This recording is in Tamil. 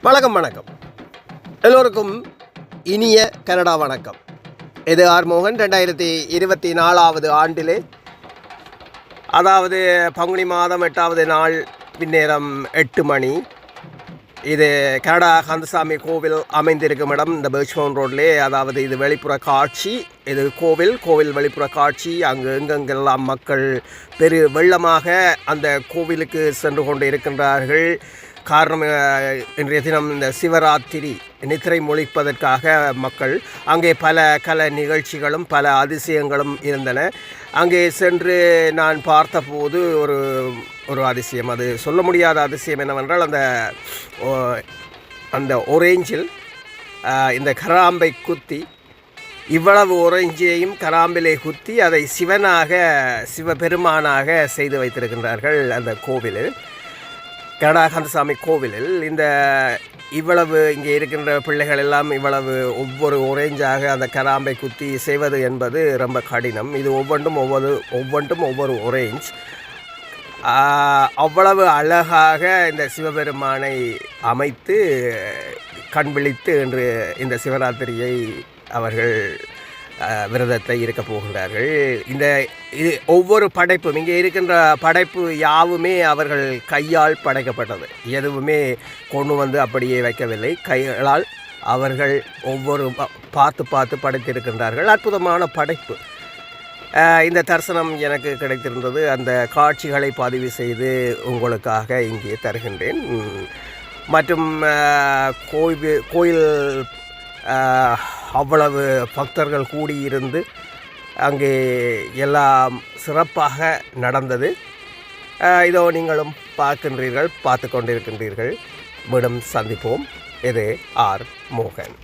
வணக்கம் வணக்கம் எல்லோருக்கும் இனிய கனடா வணக்கம். இது ஆர் மோகன். 2024 ஆண்டிலே, அதாவது பங்குனி மாதம் 8வது நாள் பின்னேரம் 8 மணி. இது கனடா கந்தசாமி கோவில் அமைந்திருக்கும் இடம் இந்த பர்ச்மவுண்ட் ரோட்லே. அதாவது இது வெளிப்புற காட்சி. இது கோவில் வெளிப்புற காட்சி. அங்கு எங்கெங்கெல்லாம் மக்கள் வெள்ளமாக அந்த கோவிலுக்கு சென்று கொண்டு இருக்கின்றார்கள். காரணம், இன்றைய தினம் இந்த சிவராத்திரி நித்திரை மொழிப்பதற்காக மக்கள் அங்கே பல கலை நிகழ்ச்சிகளும் பல அதிசயங்களும் இருந்தன. அங்கே சென்று நான் பார்த்தபோது ஒரு அதிசயம், அது சொல்ல முடியாத அதிசயம் என்னவென்றால், அந்த ஒரேஞ்சில் இந்த கராம்பை குத்தி, இவ்வளவு ஒரேஞ்சையும் கராம்பிலே குத்தி அதை சிவபெருமானாக செய்து வைத்திருக்கின்றார்கள் அந்த கோவிலில், கனடா கந்தசாமி கோவிலில். இவ்வளவு இங்கே இருக்கின்ற பிள்ளைகள் எல்லாம் இவ்வளவு ஒவ்வொரு ஒரேஞ்சாக அந்த கராம்பை குத்தி செய்வது என்பது ரொம்ப கடினம். இது ஒவ்வொன்றும் ஒவ்வொரு ஒரேஞ்ச். அவ்வளவு அழகாக இந்த சிவபெருமானை அமைத்து கண் விழித்து இன்று இந்த சிவராத்திரியை அவர்கள் விரதத்தை இருக்கப் போகின்றார்கள். இது ஒவ்வொரு படைப்பும், இங்கே இருக்கின்ற படைப்பு யாவுமே அவர்கள் கையால் படைக்கப்பட்டது. எதுவுமே கொண்டு வந்து அப்படியே வைக்கவில்லை. கைகளால் அவர்கள் ஒவ்வொரு பார்த்து படைத்திருக்கின்றார்கள். அற்புதமான படைப்பு. இந்த தரிசனம் எனக்கு கிடைத்திருந்தது. அந்த காட்சிகளை பதிவு செய்து உங்களுக்காக இங்கே தருகின்றேன். மற்றும் கோயில் அவ்வளவு பக்தர்கள் கூடியிருந்து அங்கே எல்லாம் சிறப்பாக நடந்தது. இதோ நீங்களும் பார்த்து கொண்டிருக்கின்றீர்கள். மீண்டும் சந்திப்போம். இது ஆர் மோகன்.